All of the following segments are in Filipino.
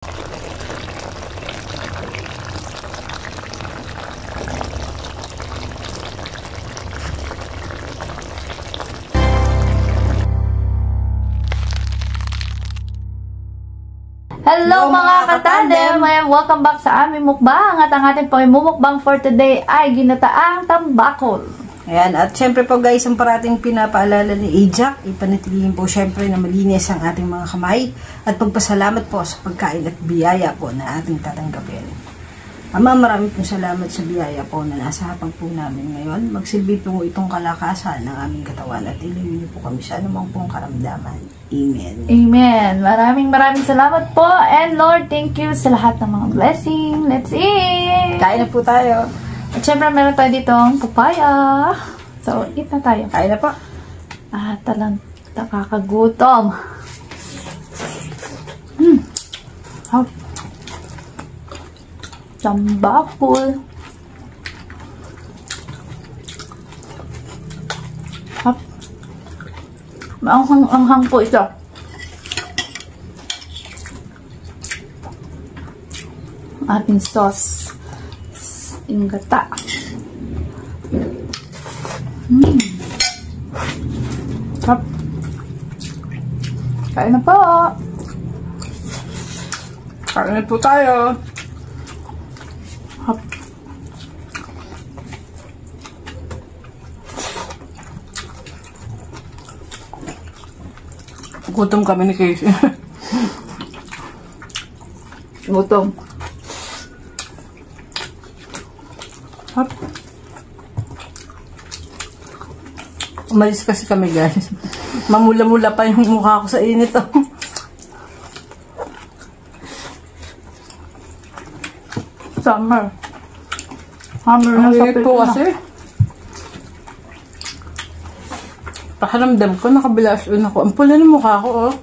Hello mga katandem! Welcome back sa aming mukbang. At ang ating pamimumukbang for today ay ginataang tambakol. Ayan, at syempre po guys, ang parating pinapaalala ni Ajak, ipanatilihin po syempre na malinis ang ating mga kamay at pagpasalamat po sa pagkain at biyaya po na ating tatanggapin. Ama, marami pong salamat sa biyaya po na nasa hapag po namin ngayon. Magsilbi po itong kalakasan ng aming katawan at iliwin niyo po kami sa anumang pong karamdaman. Amen. Amen. Maraming salamat po. And Lord, thank you sa lahat ng mga blessing. Let's eat! Kain na po tayo. At syempre meron tayo ditong papaya. So, eat na tayo. Kain na po. Talang nakakagutom. Hop. Tambakol. Hop. Maanghang po ito. Ating sauce. Yung gata. Hop. Kain na po. Kain na po tayo. Hop. Gutom kami ni Casey. Gutom. Hop. Umalis kasi kami guys. Mamula-mula pa yung mukha ko sa init. Summer. Hammer na sa init po kasi. Pakiramdam ko, nakabilason ako. Ang pula ng mukha ko, oh.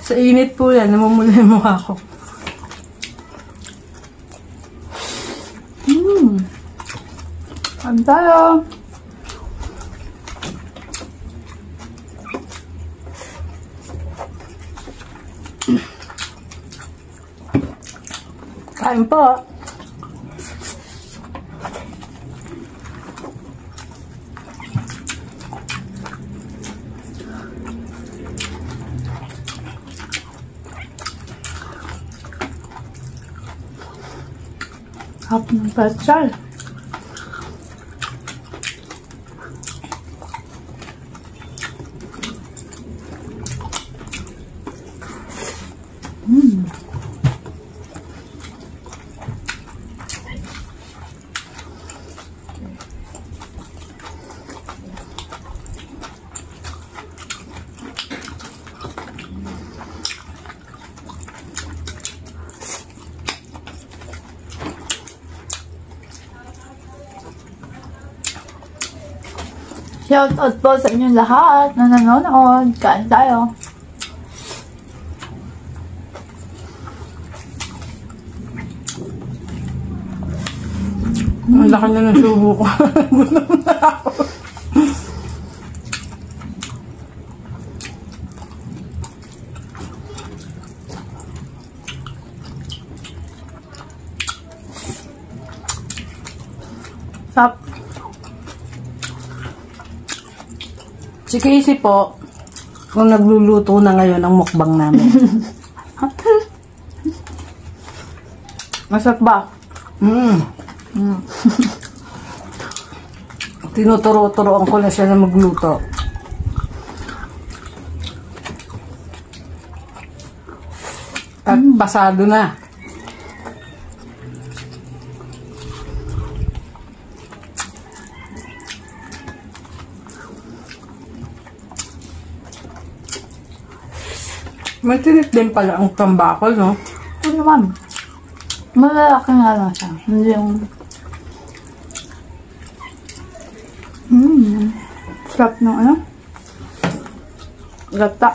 Sa init po yan, namumula yung mukha ko. Kain tayo. Kain po. Hap ng pretzel. Shout out po sa inyong lahat na nanonood. Kain tayo. Ang laki na ng subo ko. Gutom na ako. Sap. Si Casey po, kung nagluluto na ngayon ang mukbang namin. Masarap ba? Tinuturo-turoan ko na siya na magluto. At pasado na. May tinit din pala ang tambakol, no? Ito naman. Malalaki nga lang siya. Hindi yung... Sarap ng ano? Gata.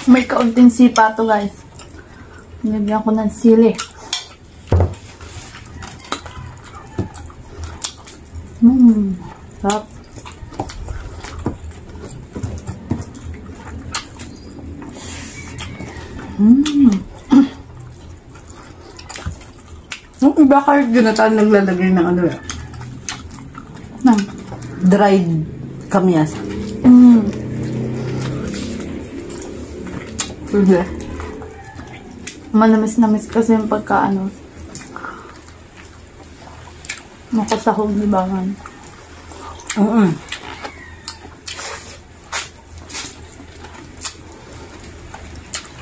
May kaunting sipa to guys. Nilagyan ko ng sili. Sarap. Yung iba kahit ginataan naglalagay ng ano eh. Nang. Dried kamyas. Sige. Manamis-namis kasi yung pagkaano. Makasahog ni Bangan.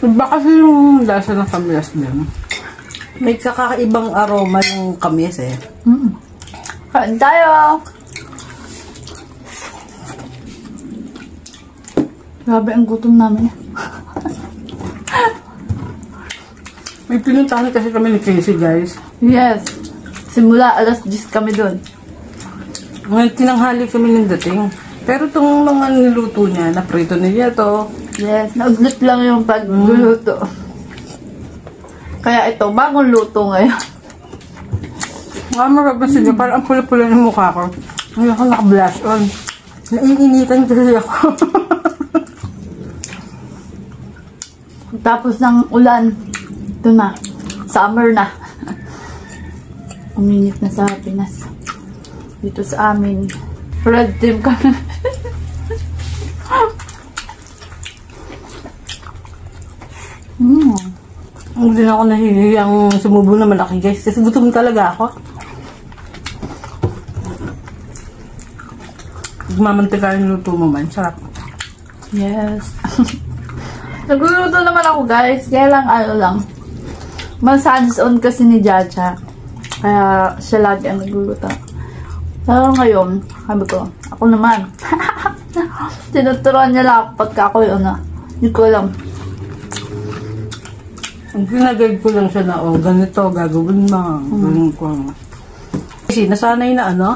Iba kasi yung lasa ng kamyas din. May kakaibang aroma yung kamyas eh. Kain tayo! Grabe ang gutom namin. May pinuntahan kasi kami ni Casey, guys. Yes. Simula alas 10 kami doon. Ngayon tinanghali kami ng dating. Pero itong mga niluto niya, naprito niya to. Yes, naudlit lang yung pagluluto. Kaya ito, bagong luto ngayon. Nga marabasin niyo, parang ang pula-pula ng mukha ko. Ngayon ako naka-blush on. Naiinitan kasi ako. Tapos ng ulan, ito na. Summer na. Uminit na sa Pinas. Dito sa amin. Red team kami. Hindi na ako nahihiyang sumubong na malaki, guys. Kasi gutom talaga ako. Mamantika yung luto mo man. Sarap. Yes. Nagluluto naman ako, guys. Kaya lang, ano lang. Mas hands-on kasi ni Jaja. Kaya siya lagi ang nagluluto. Pero ngayon, sabi ko, ako naman. Tinuturuan niya lang ako pagka ako yun na. Hindi ko alam. Ang ginagayad ko lang siya na, oh, ganito, gagawin mo. Ganun ko. Kasi nasanay na ano,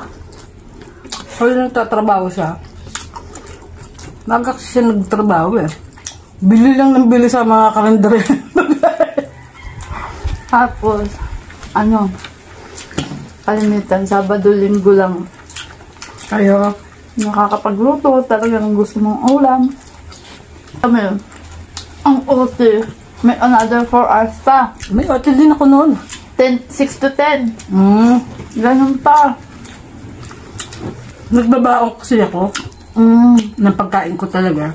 kung nagtatrabaho siya, maga kasi siya nagtrabaho eh. Bili lang ng bili sa mga kalendari. Tapos, ano, kalimitan, Sabado, Linggo lang. Kayo? Nakakapagluto, talagang gusto mong ulam. Kami, ang OT, may another 4 hours pa. May otil din ako noon. 6 to 10. Ganun pa. Nagbabaong kasi ako ng pagkain ko talaga.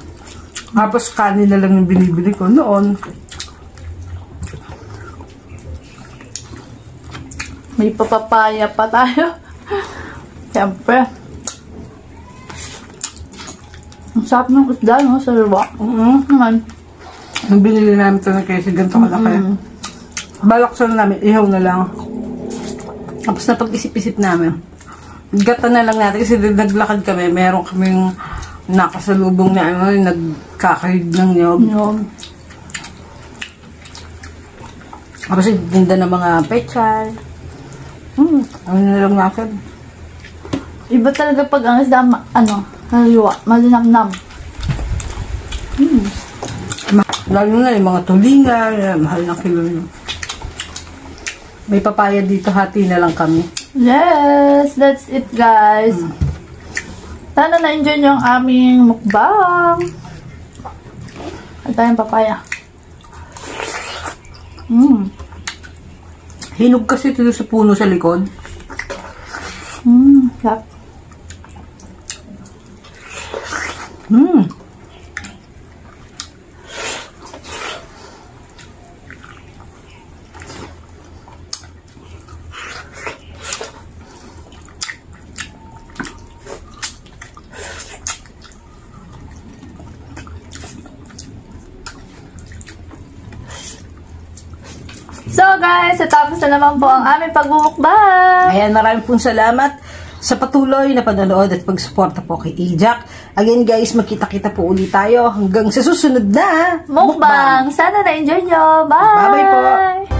Tapos kanin na lang yung binibili ko noon. May papapaya pa tayo. Siyempre. Ang sarap ng isda, no? Sa riwa. Naman. Ang binili namin ito ng kasi ganito kalaki. Balaksan namin, ihaw na lang. Tapos napag-isip-isip namin. Gata na lang natin kasi naglakad kami. Meron kaming nakasalubong na ano, nagkakahid ng nyog. Tapos tinda ng mga pechay. Ano na lang natin. Iba talaga pag ang isda, ano, haliwa, malinamnam. Lalo na yung mga tulingan, mahal ng kilo yun. May papaya dito, hati na lang kami. Yes, that's it, guys. Sana na-enjoy nyo ang aming mukbang. At tayong papaya. Hinog kasi ito sa puno sa likod. Sarap. So guys, natapos na naman po ang aming pagmumukbang. Ayan, maraming pong salamat sa patuloy na panonood at pagsuporta po kay Ajax. Again guys, magkita-kita po ulit tayo hanggang sa susunod na Mukbang. Sana na-enjoy nyo. Bye! Bye-bye po.